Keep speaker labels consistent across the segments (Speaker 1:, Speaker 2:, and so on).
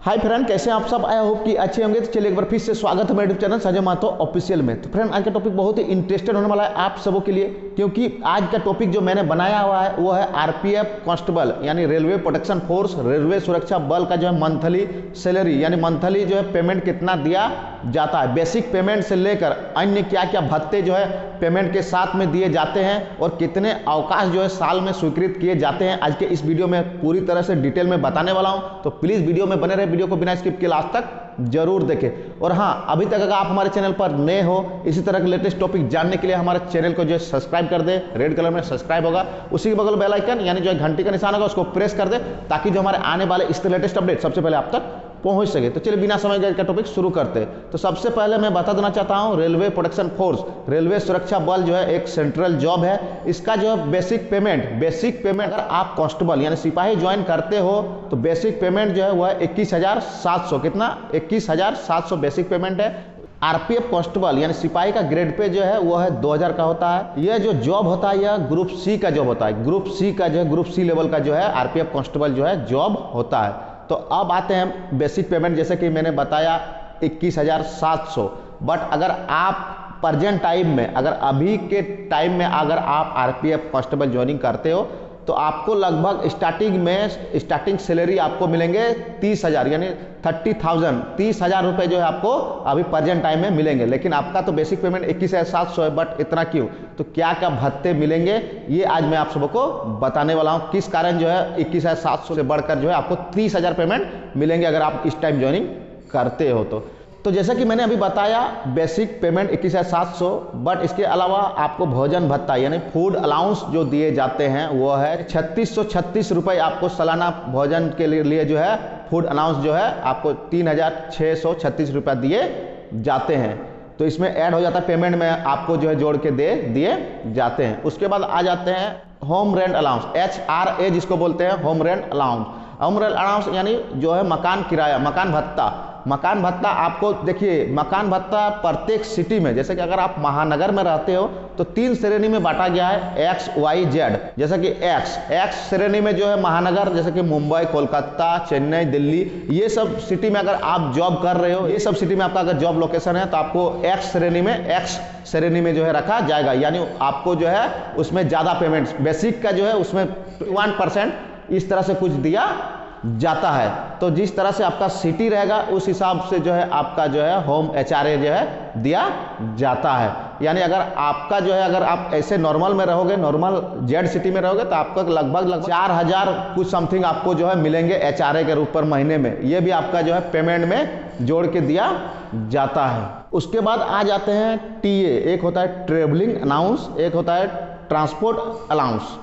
Speaker 1: Hi friend, कैसे हैं आप सब। आई होप कि अच्छे होंगे। तो चलिए एक बार फिर से स्वागत है मेरे YouTube channel Sanjay Mahato official में। तो फ्रेंड, आज का टॉपिक बहुत ही इंटरेस्टेड होने वाला है आप सबों के लिए, क्योंकि आज का टॉपिक जो मैंने बनाया हुआ है वो है आरपीएफ कांस्टेबल यानी रेलवे प्रोटेक्शन फोर्स, रेलवे सुरक्षा बल का जो है मंथली सैलरी यानी मंथली जो है पेमेंट कितना दिया जाता है। बेसिक पेमेंट से लेकर अन्य क्या क्या भत्ते जो है पेमेंट के साथ में दिए जाते हैं और कितने अवकाश जो है साल में स्वीकृत किए जाते हैं, आज के इस वीडियो में पूरी तरह से डिटेल में बताने वाला हूं। तो प्लीज वीडियो में बने रहे, वीडियो को बिना स्किप के लास्ट तक जरूर देखें। और हाँ, अभी तक अगर आप हमारे चैनल पर नए हो, इसी तरह के लेटेस्ट टॉपिक जानने के लिए हमारे चैनल को जो है सब्सक्राइब कर दे। रेड कलर में सब्सक्राइब होगा, उसी के बगल बेल आइकन यानी जो है घंटी का निशान होगा उसको प्रेस कर दे, ताकि जो हमारे आने वाले इसके लेटेस्ट अपडेट सबसे पहले आप तक पहुंच सके। तो चलिए बिना समय गए का टॉपिक शुरू करते हैं। तो सबसे पहले मैं बता देना चाहता हूं, रेलवे प्रोटेक्शन फोर्स, रेलवे सुरक्षा बल जो है एक सेंट्रल जॉब है। इसका जो है बेसिक पेमेंट अगर आप कांस्टेबल यानी सिपाही ज्वाइन करते हो तो बेसिक पेमेंट जो है वह 21,700, कितना 21,700 बेसिक पेमेंट है। आरपीएफ कांस्टेबल यानी सिपाही का ग्रेड पे जो है वो है 2000 का होता है। यह जो जॉब होता है यह ग्रुप सी का जॉब होता है। ग्रुप सी का जो है ग्रुप सी लेवल का जो है आरपीएफ कांस्टेबल जो है जॉब होता है। तो अब आते हैं बेसिक पेमेंट, जैसे कि मैंने बताया 21,700। बट अगर आप प्रेजेंट टाइम में, अगर अभी के टाइम में अगर आप आरपीएफ कांस्टेबल ज्वाइनिंग करते हो तो आपको लगभग स्टार्टिंग सैलरी आपको मिलेंगे 30,000 यानी 30,000, 30,000 रुपये जो है आपको अभी प्रेजेंट टाइम में मिलेंगे। लेकिन आपका तो बेसिक पेमेंट 21,700 है, बट इतना क्यों? तो क्या क्या भत्ते मिलेंगे ये आज मैं आप सबको बताने वाला हूँ। किस कारण जो है 21,700 से बढ़कर जो है आपको 30,000 पेमेंट मिलेंगे अगर आप इस टाइम ज्वाइनिंग करते हो तो जैसा कि मैंने अभी बताया बेसिक पेमेंट 21,700, बट इसके अलावा आपको भोजन भत्ता यानी फूड अलाउंस जो दिए जाते हैं वो है 3636 रुपये। आपको सालाना भोजन के लिए जो है फूड अलाउंस जो है आपको 3,636 रुपये दिए जाते हैं। तो इसमें ऐड हो जाता है पेमेंट में, आपको जो है जोड़ के दिए जाते हैं। उसके बाद आ जाते हैं होम रेंट अलाउंस, HRA जिसको बोलते हैं home rent allowance. Home rent allowance यानी जो है मकान किराया, मकान भत्ता आपको देखिए, मकान भत्ता प्रत्येक सिटी में, जैसे कि अगर आप महानगर में रहते हो तो 3 श्रेणी में बांटा गया है, XYZ। जैसे कि X श्रेणी में जो है महानगर, जैसे कि मुंबई, कोलकाता, चेन्नई, दिल्ली, ये सब सिटी में अगर आप जॉब कर रहे हो, ये सब सिटी में आपका अगर जॉब लोकेशन है तो आपको X श्रेणी में जो है रखा जाएगा। यानी आपको जो है उसमें ज़्यादा पेमेंट, बेसिक का जो है उसमें 1% इस तरह से कुछ दिया जाता है। तो जिस तरह से आपका सिटी रहेगा उस हिसाब से जो है आपका जो है होम HRA जो है दिया जाता है। यानी अगर आपका जो है, अगर आप ऐसे नॉर्मल में रहोगे, नॉर्मल जेड सिटी में रहोगे तो आपको लगभग 4,000 कुछ समथिंग आपको जो है मिलेंगे HRA के रूप पर महीने में। ये भी आपका जो है पेमेंट में जोड़ के दिया जाता है। उसके बाद आ जाते हैं TA, एक होता है ट्रेवलिंग अलाउंस, एक होता है ट्रांसपोर्ट अलाउंस।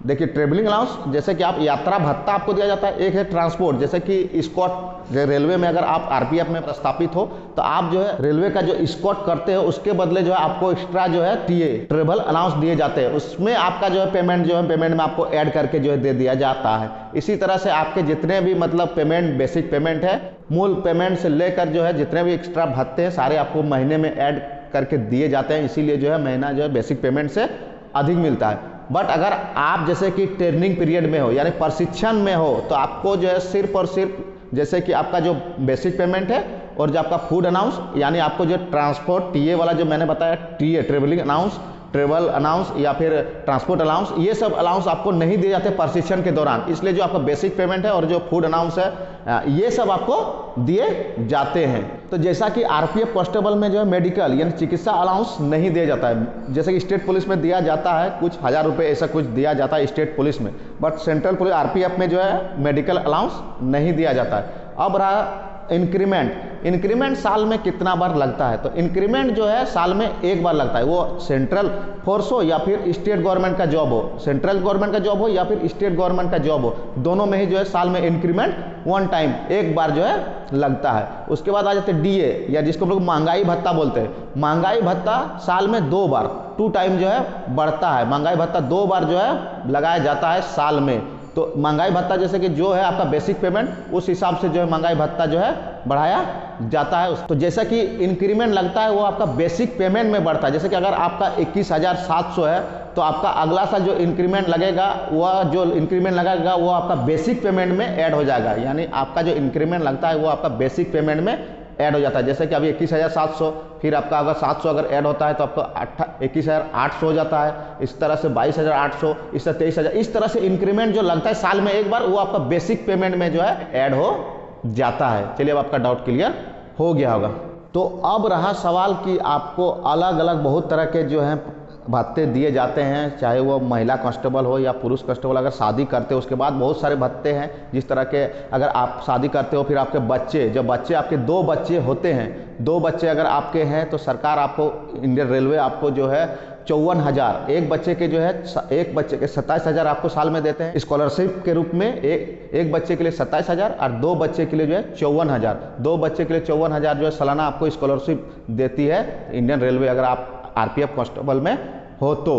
Speaker 1: देखिए ट्रेवलिंग अलाउंस जैसे कि आप यात्रा भत्ता आपको दिया जाता है, एक है ट्रांसपोर्ट, जैसे कि स्कॉट रेलवे में अगर आप आरपीएफ में प्रस्थापित हो तो आप जो है रेलवे का जो स्कॉट करते हो उसके बदले जो है आपको एक्स्ट्रा जो है TA ट्रेवल अलाउंस दिए जाते हैं। उसमें आपका जो है पेमेंट में आपको ऐड करके जो है दे दिया जाता है। इसी तरह से आपके जितने भी मतलब पेमेंट, बेसिक पेमेंट है, मूल पेमेंट से लेकर जो है जितने भी एक्स्ट्रा भत्ते हैं सारे आपको महीने में ऐड करके दिए जाते हैं। इसीलिए जो है महीना जो है बेसिक पेमेंट से अधिक मिलता है। बट अगर आप जैसे कि ट्रेनिंग पीरियड में हो यानी प्रशिक्षण में हो तो आपको जो है सिर्फ और सिर्फ जैसे कि आपका जो बेसिक पेमेंट है और जो आपका फूड अलाउंस यानी आपको जो ट्रांसपोर्ट TA वाला जो मैंने बताया TA ट्रेवल अलाउंस या फिर ट्रांसपोर्ट अलाउंस, ये सब अलाउंस आपको नहीं दिए जाते प्रशिक्षण के दौरान। इसलिए जो आपका बेसिक पेमेंट है और जो फूड अलाउंस है ये सब आपको दिए जाते हैं। तो जैसा कि आरपीएफ कांस्टेबल में जो है मेडिकल यानी चिकित्सा अलाउंस नहीं दिया जाता है, जैसे कि स्टेट पुलिस में दिया जाता है कुछ 1,000 रुपये ऐसा कुछ दिया जाता है स्टेट पुलिस में, बट सेंट्रल पुलिस आरपीएफ में जो है मेडिकल अलाउंस नहीं दिया जाता है। अब रहा इंक्रीमेंट साल में कितना बार लगता है? तो इंक्रीमेंट जो है साल में एक बार लगता है, वो सेंट्रल फोर्स हो या फिर स्टेट गवर्नमेंट का जॉब हो, सेंट्रल गवर्नमेंट का जॉब हो या फिर स्टेट गवर्नमेंट का जॉब हो, दोनों में ही जो है साल में इंक्रीमेंट वन टाइम एक बार जो है लगता है। उसके बाद आ जाते हैं DA या जिसको हम लोग महंगाई भत्ता बोलते हैं। महंगाई भत्ता साल में 2 बार 2 टाइम जो है बढ़ता है। महंगाई भत्ता 2 बार जो है लगाया जाता है साल में। तो महंगाई भत्ता जैसे कि जो है आपका बेसिक पेमेंट उस हिसाब से जो है महंगाई भत्ता जो है बढ़ाया जाता है। तो जैसा कि इंक्रीमेंट लगता है वो आपका बेसिक पेमेंट में बढ़ता है। जैसे कि अगर आपका 21,700 है तो आपका अगला साल जो इंक्रीमेंट लगेगा वो आपका बेसिक पेमेंट में ऐड हो जाएगा। यानी आपका जो इंक्रीमेंट लगता है वो आपका बेसिक पेमेंट में ऐड हो जाता है। जैसे कि अभी 21,700, फिर आपका अगर 700 अगर ऐड होता है तो आपको 21,800 हो जाता है। इस तरह से 22,800, इस तरह 23,000, इस तरह से इंक्रीमेंट जो लगता है साल में एक बार, वो आपका बेसिक पेमेंट में जो है ऐड हो जाता है। चलिए अब आपका डाउट क्लियर हो गया होगा। तो अब रहा सवाल कि आपको अलग अलग बहुत तरह के जो हैं भत्ते दिए जाते हैं, चाहे वो महिला कांस्टेबल हो या पुरुष कांस्टेबल। अगर शादी करते हो उसके बाद बहुत सारे भत्ते हैं, जिस तरह के अगर आप शादी करते हो, फिर आपके बच्चे, जब बच्चे आपके 2 बच्चे होते हैं, 2 बच्चे अगर आपके हैं तो सरकार आपको, इंडियन रेलवे आपको जो है 54,000, एक बच्चे के जो है एक बच्चे के 27,000 आपको साल में देते हैं स्कॉलरशिप के रूप में। एक बच्चे के लिए 27,000 और 2 बच्चे के लिए जो है 54,000। 2 बच्चे के लिए 54,000 जो है सालाना आपको स्कॉलरशिप देती है इंडियन रेलवे, अगर आप आरपीएफ कांस्टेबल में हो तो।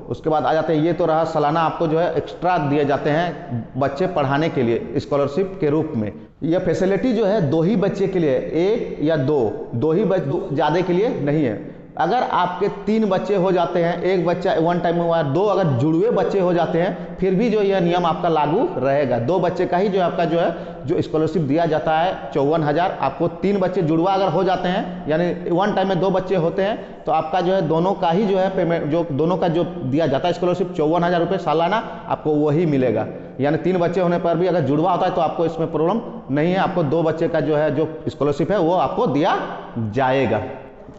Speaker 1: उसके बाद आ जाते हैं, ये तो रहा सालाना आपको जो है एक्स्ट्रा दिए जाते हैं बच्चे पढ़ाने के लिए स्कॉलरशिप के रूप में। यह फैसिलिटी जो है 2 ही बच्चे के लिए, 1 या 2 ही बच्चे, ज़्यादा के लिए नहीं है। अगर आपके 3 बच्चे हो जाते हैं, एक बच्चा वन टाइम में हुआ, 2 अगर जुड़वे बच्चे हो जाते हैं, फिर भी जो यह नियम आपका लागू रहेगा। 2 बच्चे का ही जो आपका जो है जो स्कॉलरशिप दिया जाता है 54,000। आपको 3 बच्चे जुड़वा अगर हो जाते हैं, यानी वन टाइम में 2 बच्चे होते हैं, तो आपका जो है दोनों का ही जो है पेमेंट, जो दोनों का जो दिया जाता है स्कॉलरशिप 54,000 रुपये सालाना, आपको वही मिलेगा। यानी 3 बच्चे होने पर भी अगर जुड़वा होता है तो आपको इसमें प्रॉब्लम नहीं है, आपको 2 बच्चे का जो है जो स्कॉलरशिप है वो आपको दिया जाएगा।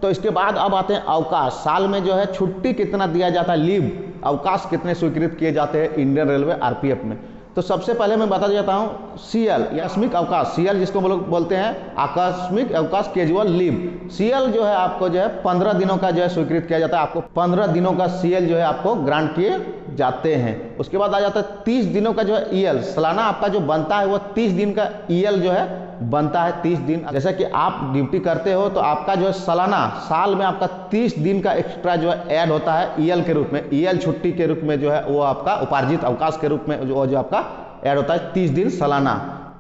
Speaker 1: तो इसके बाद अब आते हैं अवकाश। साल में जो है छुट्टी कितना दिया जाता है, लीव, अवकाश कितने स्वीकृत किए जाते हैं इंडियन रेलवे आरपीएफ में। तो सबसे पहले मैं बता देता हूँ सीएल, आकस्मिक अवकाश, सीएल जिसको हम लोग बोलते हैं आकस्मिक अवकाश कैजुअल लीव। सीएल जो है आपको जो है 15 दिनों का जो है स्वीकृत किया जाता है। आपको 15 दिनों का सीएल जो है आपको ग्रांट किए जाते हैं। उसके बाद आ जाता है 30 दिनों का जो है ईएल, सालाना आपका जो बनता है वो 30 दिन का ईएल जो है बनता है। 30 दिन, जैसा कि आप ड्यूटी करते हो तो आपका जो है सालाना, साल में आपका 30 दिन का एक्स्ट्रा जो है ऐड होता है ईएल के रूप में। ईएल छुट्टी के रूप में जो है वो आपका उपार्जित अवकाश के रूप में जो आपका ऐड होता है 30 दिन सालाना।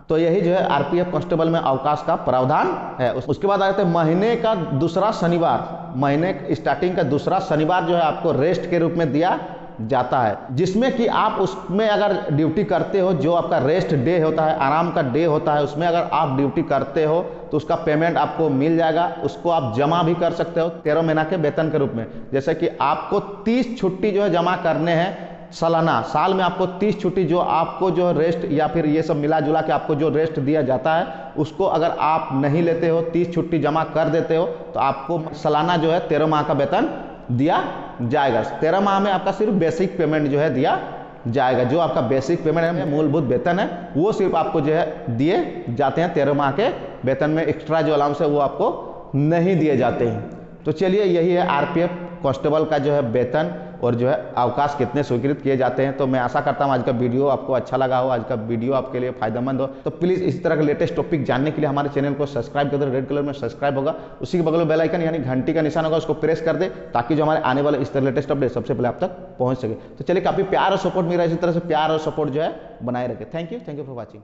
Speaker 1: तो यही जो है आरपीएफ कांस्टेबल में अवकाश का प्रावधान है। उसके बाद आ जाते हैं महीने का दूसरा शनिवार, महीने स्टार्टिंग का दूसरा शनिवार जो है आपको रेस्ट के रूप में दिया जाता है, जिसमें कि आप उसमें अगर ड्यूटी करते हो, जो आपका रेस्ट डे होता है, आराम का डे होता है, उसमें अगर आप ड्यूटी करते हो तो उसका पेमेंट आपको मिल जाएगा। उसको आप जमा भी कर सकते हो 13 महीना के वेतन के रूप में। जैसे कि आपको 30 छुट्टी जो है जमा करने हैं सालाना, साल में आपको 30 छुट्टी जो आपको जो रेस्ट या फिर ये सब मिला जुला के आपको जो रेस्ट दिया जाता है, उसको अगर आप नहीं लेते हो, 30 छुट्टी जमा कर देते हो, तो आपको सालाना जो है 13 माह का वेतन दिया जाएगा। 13 माह में आपका सिर्फ बेसिक पेमेंट जो है दिया जाएगा। जो आपका बेसिक पेमेंट है, मूलभूत वेतन है, वो सिर्फ आपको जो है दिए जाते हैं 13 माह के वेतन में। एक्स्ट्रा जो अलाउंस है वो आपको नहीं दिए जाते हैं। तो चलिए, यही है आरपीएफ कांस्टेबल का जो है वेतन और जो है अवकाश कितने स्वीकृत किए जाते हैं। तो मैं आशा करता हूँ आज का वीडियो आपको अच्छा लगा हो, आज का वीडियो आपके लिए फायदेमंद हो। तो प्लीज़ इसी तरह का लेटेस्ट टॉपिक जानने के लिए हमारे चैनल को सब्सक्राइब कर दो। रेड कलर में सब्सक्राइब होगा, उसी के बगल में बेल आइकन यानी घंटी का निशान होगा, उसको प्रेस कर दे, ताकि जो हमारे आने वाले इस तरह लेटेस्ट अपडेट सबसे पहले आप तक पहुँच सके। तो चलिए, काफ़ी प्यार और सपोर्ट मिल रहा है, इसी तरह से प्यार और सपोर्ट जो है बनाए रखे। Thank you for watching.